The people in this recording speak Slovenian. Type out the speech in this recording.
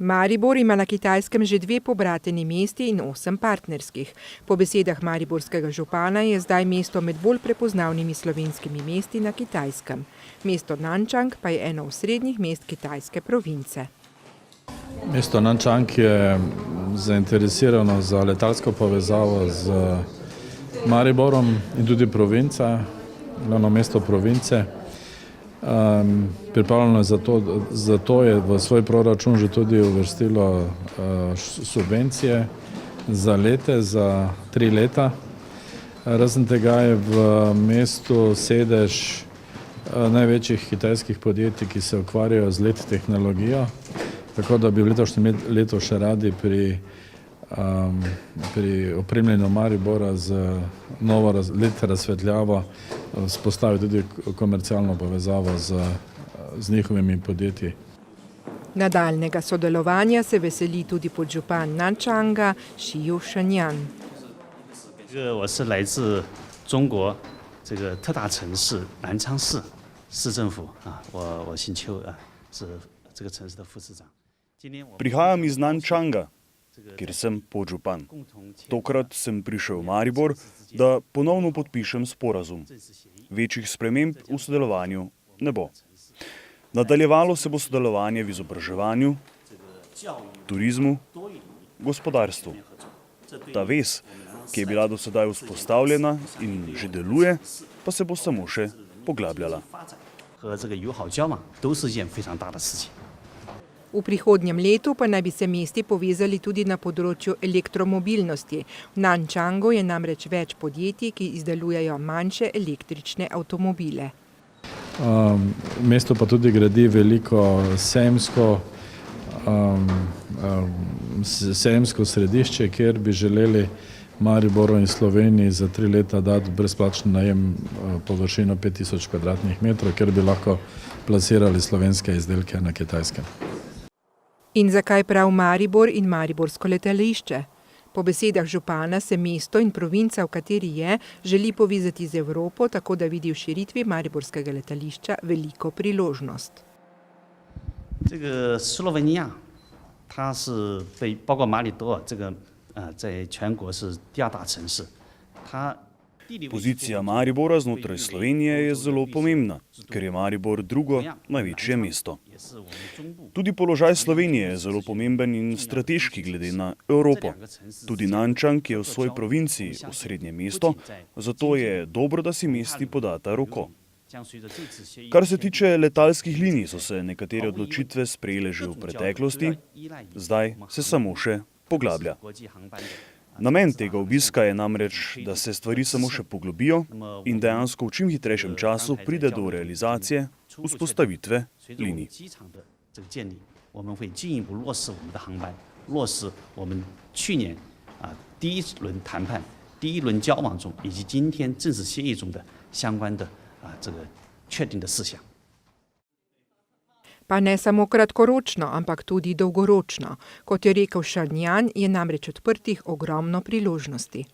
Maribor ima na Kitajskem že 2 pobrateni mesti in 8 partnerskih. Po besedah mariborskega župana je zdaj mesto med bolj prepoznavnimi slovenskimi mesti na Kitajskem. Mesto Nančang pa je eno od srednjih mest kitajske province. Mesto Nančang je zainteresirano za letalsko povezavo z Mariborom in tudi provinca, glavno mesto province. Pripravljeno je zato je v svoj proračun že tudi uvrstilo subvencije za lete, za 3 leta. Razen tega je v mestu sedež največjih kitajskih podjetij, ki se ukvarjajo z LED tehnologijo, tako da bi v letošnjem letu še radi pri opremljenju Maribora z novo LED razsvetljavo vzpostavili tudi komercialno povezavo z njihovimi podjetji. Nadaljnega sodelovanja se veseli tudi podžupan Nančanga Xiu Shenyan. 我是来自中国这个特大城市南昌市市政府啊，我姓邱啊，是这个城市的副市长。 Prihajam iz Nančanga, kjer sem podžupan. Tokrat sem prišel v Maribor, da ponovno podpišem sporazum. Večjih sprememb v sodelovanju ne bo. Nadaljevalo se bo sodelovanje v izobraževanju, turizmu, gospodarstvu. Ta vez, ki je bila do sedaj vzpostavljena in že deluje, pa se bo samo še poglabljala. V prihodnjem letu pa naj bi se mesti povezali tudi na področju elektromobilnosti. V Nančangu je namreč več podjetij, ki izdelujejo manjše električne avtomobile. Mesto pa tudi gradi veliko sejemsko središče, kjer bi želeli Mariboru in Sloveniji za 3 leta dati brezplačen najem površino 5000 kvadratnih metrov, kjer bi lahko plasirali slovenske izdelke na Kitajskem. In zakaj prav Maribor in mariborsko letališče? Po besedah župana se mesto in provinca, v kateri je, želi povezati z Evropo, tako da vidi v širitvi mariborskega letališča veliko priložnost. 这个斯洛文尼亚，它是包括马里多尔这个在全国是第2大城市，它 Pozicija Maribora znotraj Slovenije je zelo pomembna, ker je Maribor drugo največje mesto. Tudi položaj Slovenije je zelo pomemben in strateški glede na Evropo. Tudi Nančang je v svoji provinciji osrednje mesto, zato je dobro, da si mesti podata roko. Kar se tiče letalskih linij, so se nekatere odločitve sprejele že v preteklosti, zdaj se samo še poglablja. Namen tega obiska je namreč, da se stvari samo še poglobijo in dejansko v čim hitrejšem času pride do realizacije vzpostavitve linij. 我们会进一步落实我们的航班，落实我们去年第1轮谈判、第1轮交往中以及今天正式协议中的相关的这个确定的事项。 Pa ne samo kratkoročno, ampak tudi dolgoročno. Kot je rekel Shenyan, je namreč odprtih ogromno priložnosti.